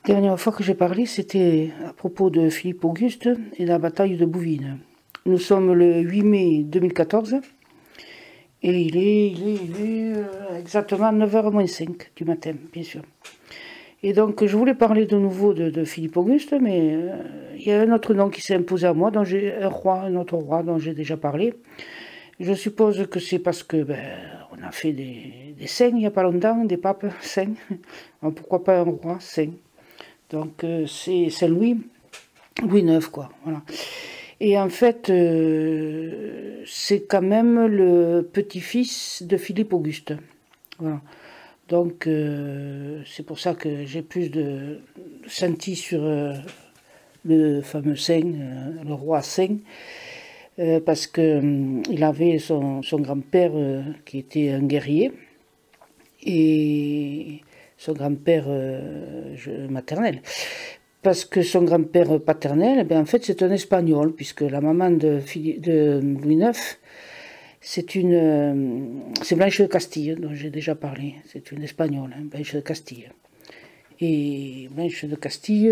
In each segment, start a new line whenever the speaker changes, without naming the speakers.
Dernière fois que j'ai parlé, c'était à propos de Philippe Auguste et de la bataille de Bouvines. Nous sommes le 8 mai 2014 et il est exactement 9h moins 5 du matin, bien sûr. Et donc je voulais parler de nouveau de Philippe Auguste, mais il y a un autre nom qui s'est imposé à moi, un autre roi dont j'ai déjà parlé. Je suppose que c'est parce que on a fait des saints il n'y a pas longtemps, des papes saints. Alors, pourquoi pas un roi saint? Donc c'est Saint-Louis, Louis IX, quoi. Voilà. Et en fait, c'est quand même le petit-fils de Philippe Auguste. Voilà. Donc c'est pour ça que j'ai plus de senti sur le fameux saint, le roi saint, parce que il avait son grand-père qui était un guerrier, et son grand-père maternel. Parce que son grand-père paternel, en fait, c'est un Espagnol, puisque la maman de Louis IX, c'est Blanche de Castille, dont j'ai déjà parlé. C'est une Espagnole, hein, Blanche de Castille. Et Blanche de Castille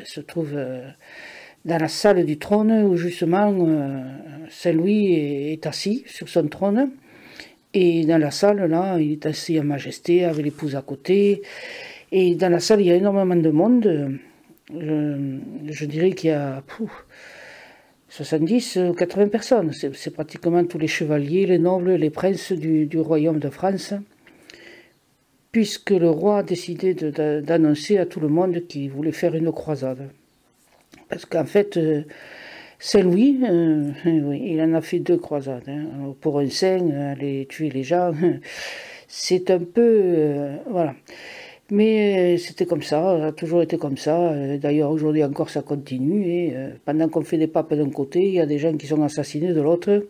se trouve dans la salle du trône où justement Saint-Louis est assis sur son trône. Et dans la salle, là, il est assis en majesté avec l'épouse à côté. Et dans la salle, il y a énormément de monde. Je dirais qu'il y a 70 ou 80 personnes. C'est pratiquement tous les chevaliers, les nobles, les princes du royaume de France. Puisque le roi a décidé d'annoncer à tout le monde qu'il voulait faire une croisade. Parce qu'en fait, Saint-Louis, oui, il en a fait 2 croisades. Hein. Pour un saint, aller tuer les gens, c'est un peu... voilà. Mais c'était comme ça a toujours été comme ça. D'ailleurs, aujourd'hui encore, ça continue. Et pendant qu'on fait des papes d'un côté, il y a des gens qui sont assassinés de l'autre.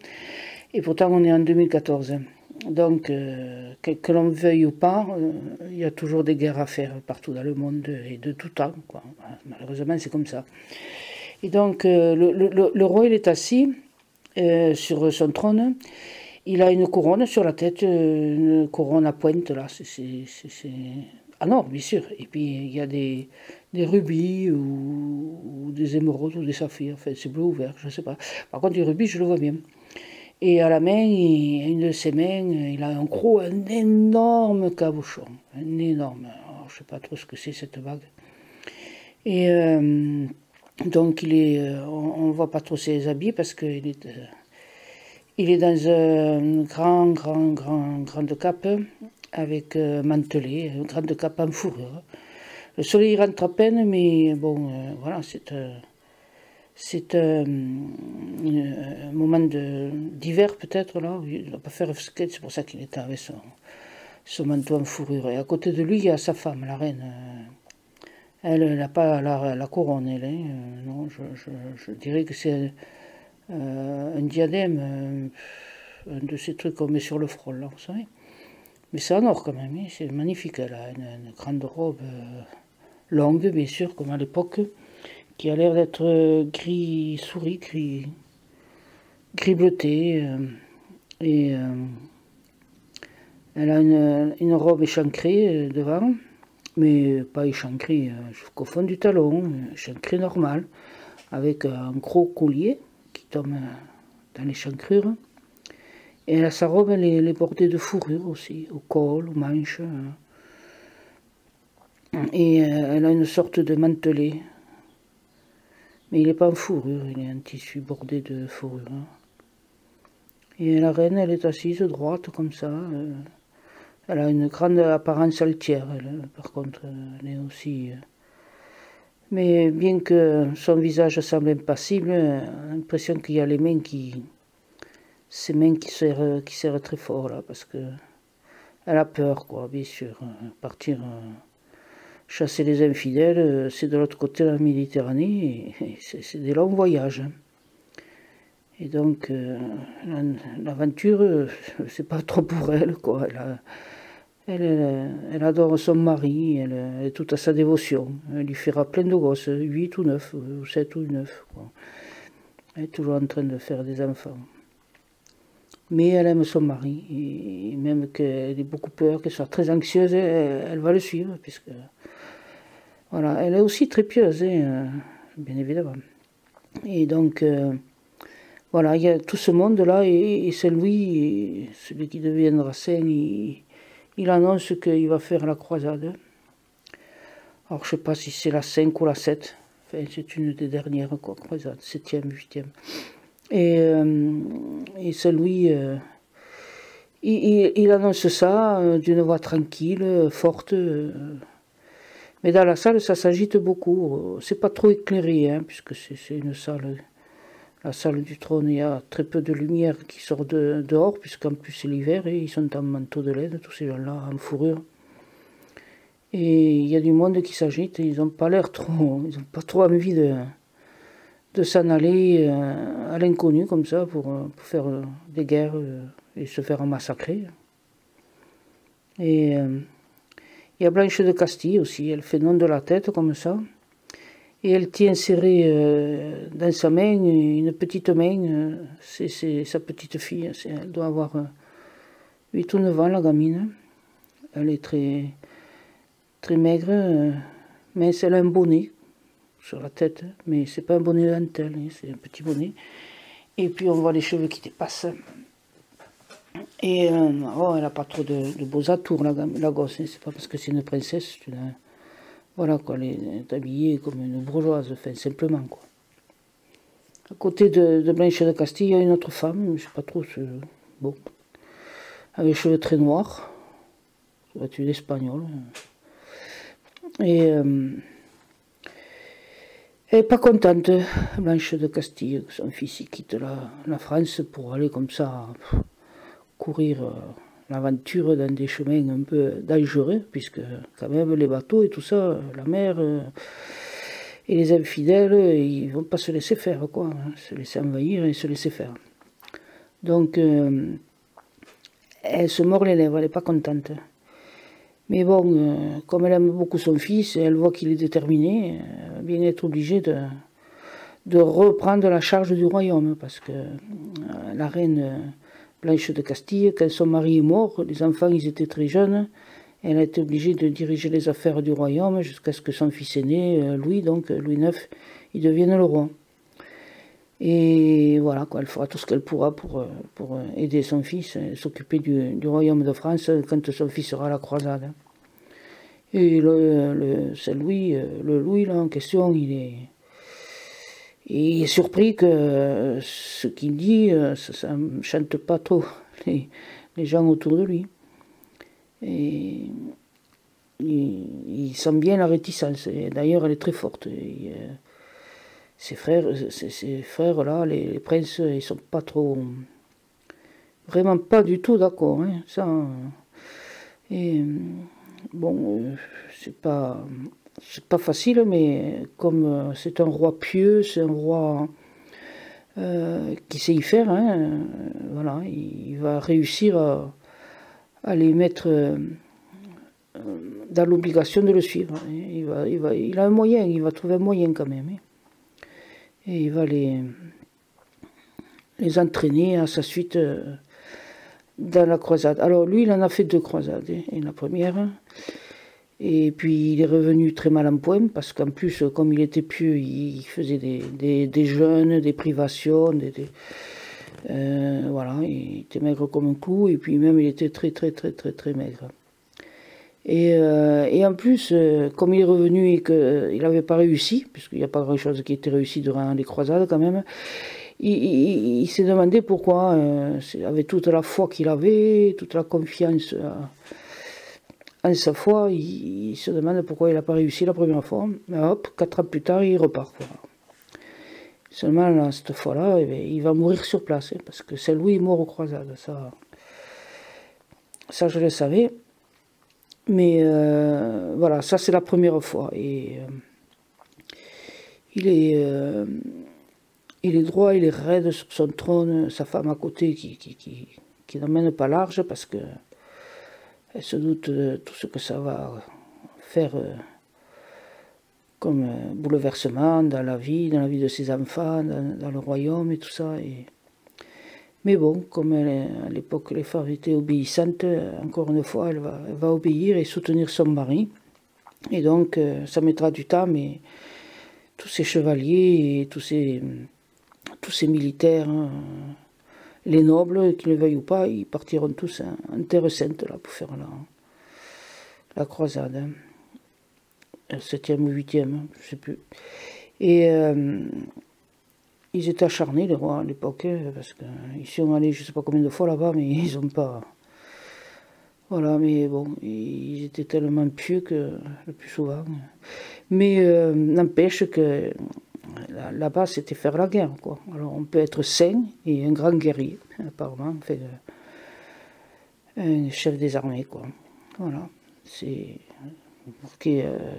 Et pourtant, on est en 2014. Donc, que l'on veuille ou pas, il y a toujours des guerres à faire partout dans le monde et de tout temps, quoi. Malheureusement, c'est comme ça. Et donc, le roi, il est assis sur son trône. Il a une couronne sur la tête, une couronne à pointe, là. Ah non, bien sûr. Et puis, il y a des rubis ou des émeraudes ou des saphirs. Enfin, c'est bleu ou vert, je ne sais pas. Par contre, les rubis, je le vois bien. Et à la main, une de ses mains, il a en gros un énorme cabochon. Un énorme. Alors, je ne sais pas trop ce que c'est, cette bague. Et donc, on ne voit pas trop ses habits parce qu'il est, il est dans une grande cape avec mantelé, une grande cape en fourrure. Le soleil rentre à peine, mais bon, voilà, c'est un moment d'hiver peut-être, là. Il ne va pas faire skate, c'est pour ça qu'il est avec son manteau en fourrure. Et à côté de lui, il y a sa femme, la reine. Elle n'a pas la couronne, elle. Hein. Non, je dirais que c'est un diadème, un de ces trucs qu'on met sur le front, là, vous savez. Mais c'est en or quand même, hein. C'est magnifique. Elle a une grande robe longue, bien sûr, comme à l'époque, qui a l'air d'être gris souris, gris bleuté. Et elle a une robe échancrée devant, mais pas échancrée jusqu'au fond du talon, échancrée normale, avec un gros collier qui tombe dans l'échancrure. Et elle a sa robe, elle est bordée de fourrure aussi, au col, aux manches. Et elle a une sorte de mantelet. Mais il n'est pas en fourrure, il est en tissu bordé de fourrure. Et la reine, elle est assise droite comme ça. Elle a une grande apparence altière, elle, par contre, elle est aussi... mais bien que son visage semble impassible, on a l'impression qu'il y a ses mains qui serrent très fort, là, parce que elle a peur, quoi, bien sûr. Partir chasser les infidèles, c'est de l'autre côté de la Méditerranée, et c'est des longs voyages. Et donc, l'aventure, c'est pas trop pour elle, quoi. Elle adore son mari, elle est toute à sa dévotion. Elle lui fera plein de gosses, 8 ou 9, ou 7 ou 9, quoi. Elle est toujours en train de faire des enfants. Mais elle aime son mari, et même qu'elle ait beaucoup peur, qu'elle soit très anxieuse, elle va le suivre, puisque Voilà, elle est aussi très pieuse, hein, bien évidemment. Et donc, voilà, il y a tout ce monde-là, et Saint-Louis, celui qui deviendra saint, il annonce qu'il va faire la croisade. Alors, je ne sais pas si c'est la 5 ou la 7. Enfin, c'est une des dernières croisades, 7e, 8e. Et Saint-Louis, il annonce ça d'une voix tranquille, forte. Mais dans la salle, ça s'agite beaucoup. C'est pas trop éclairé, hein, puisque c'est une salle. La salle du trône, il y a très peu de lumière qui sort dehors, puisqu'en plus c'est l'hiver, et ils sont en manteau de laine, tous ces gens-là, en fourrure. Et il y a du monde qui s'agite, et ils n'ont pas l'air trop, ils n'ont pas trop envie de s'en aller à l'inconnu, comme ça, pour faire des guerres et se faire massacrer. Et il y a Blanche de Castille aussi, elle fait nom de la tête, comme ça. Et elle tient serrée dans sa main une petite main, c'est sa petite fille, elle doit avoir 8 ou 9 ans, la gamine. Elle est très, très maigre, mais elle a un bonnet sur la tête, mais c'est pas un bonnet dentelle, c'est un petit bonnet. Et puis on voit les cheveux qui dépassent. Et oh, elle n'a pas trop de beaux atours, la gosse, c'est pas parce que c'est une princesse, voilà quoi, elle est habillée comme une bourgeoise, enfin simplement quoi. À côté de Blanche de Castille, il y a une autre femme, je sais pas trop, bon, avec les cheveux très noirs, ça doit être une espagnole. Et elle n'est pas contente, Blanche de Castille, que son fils il quitte la France pour aller comme ça courir l'aventure dans des chemins un peu dangereux, puisque quand même les bateaux et tout ça, la mer et les infidèles, ils vont pas se laisser faire, quoi, hein, se laisser envahir et se laisser faire. Donc, elle se mord les lèvres, elle n'est pas contente. Mais bon, comme elle aime beaucoup son fils, et elle voit qu'il est déterminé, elle va bien être obligée de reprendre la charge du royaume, parce que la reine Blanche de Castille, quand son mari est mort, les enfants ils étaient très jeunes, elle a été obligée de diriger les affaires du royaume jusqu'à ce que son fils aîné, Louis, donc Louis IX, il devienne le roi. Et voilà, quoi, elle fera tout ce qu'elle pourra pour aider son fils, s'occuper du royaume de France quand son fils sera à la croisade. Et Saint-Louis, le Louis là en question, il est surpris que ce qu'il dit, ça ne chante pas trop les gens autour de lui. Et il sent bien la réticence. D'ailleurs, elle est très forte. Ses frères là, les princes, ils sont pas trop, vraiment pas du tout d'accord. Hein, ça. Et bon, c'est pas facile, mais comme c'est un roi pieux, c'est un roi qui sait y faire. Hein, voilà, il va réussir à les mettre dans l'obligation de le suivre. Il a un moyen, il va trouver un moyen quand même. Hein. Et il va les entraîner à sa suite dans la croisade. Alors lui, il en a fait 2 croisades. Hein, et la première, et puis il est revenu très mal en point, parce qu'en plus, comme il était pieux, il faisait des jeûnes, des privations, voilà, il était maigre comme un clou, et puis même il était très maigre. Et en plus, comme il est revenu et qu'il n'avait pas réussi, puisqu'il n'y a pas grand-chose qui était réussi durant les croisades quand même, il s'est demandé pourquoi, avec toute la foi qu'il avait, toute la confiance en sa foi, il se demande pourquoi il n'a pas réussi la première fois. Mais hop, 4 ans plus tard, il repart. Voilà. Seulement, là, cette fois-là, eh bien, il va mourir sur place, hein, parce que c'est Louis mort aux croisades. Ça je le savais. Mais voilà, ça c'est la première fois. Et il est droit, il est raide sur son trône, sa femme à côté qui n'emmène pas large, parce que elle se doute de tout ce que ça va faire comme bouleversement dans la vie de ses enfants, dans le royaume et tout ça. Mais bon, comme à l'époque les femmes étaient obéissantes, encore une fois, elle va obéir et soutenir son mari. Et donc, ça mettra du temps, mais tous ces chevaliers et tous ces militaires, hein, les nobles, qu'ils le veuillent ou pas, ils partiront tous en Terre Sainte là, pour faire la croisade. Hein. 7e ou 8e, je ne sais plus. Et ils étaient acharnés, les rois, à l'époque, parce qu'ils sont allés je ne sais pas combien de fois là-bas, mais ils n'ont pas... Voilà, mais bon, ils étaient tellement pieux que, le plus souvent... Mais n'empêche que là-bas, c'était faire la guerre, quoi. Alors, on peut être saint et un grand guerrier, apparemment, fait, un chef des armées, quoi. Voilà, c'est...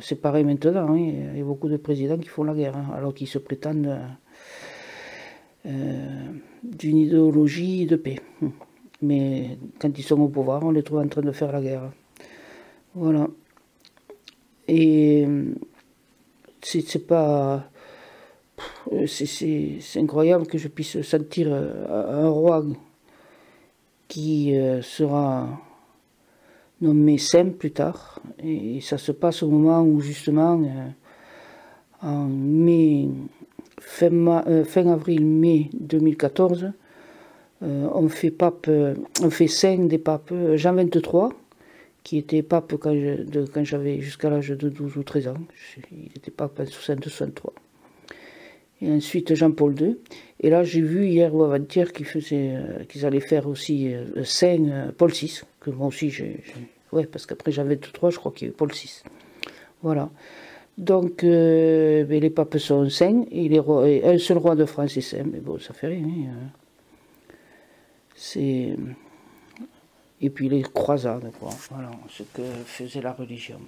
c'est pareil maintenant, hein. Il y a beaucoup de présidents qui font la guerre, hein, alors qu'ils se prétendent d'une idéologie de paix. Mais quand ils sont au pouvoir, on les trouve en train de faire la guerre. Voilà. Et c'est pas... C'est incroyable que je puisse sentir un roi qui sera nommé saint plus tard. Et ça se passe au moment où justement, en fin avril-mai 2014, on fait saint des papes Jean XXIII, qui était pape quand j'avais jusqu'à l'âge de 12 ou 13 ans. Il était pape en 1963. Et ensuite Jean-Paul II. Et là, j'ai vu hier ou avant-hier qu'ils allaient faire aussi saint Paul VI, que moi aussi ouais, parce qu'après Jean XXIII, je crois qu'il y a eu Paul VI. Voilà. Donc, les papes sont saints, et un seul roi de France est saint, mais bon, ça fait rien. Hein. Et puis les croisades, quoi. Voilà, ce que faisait la religion.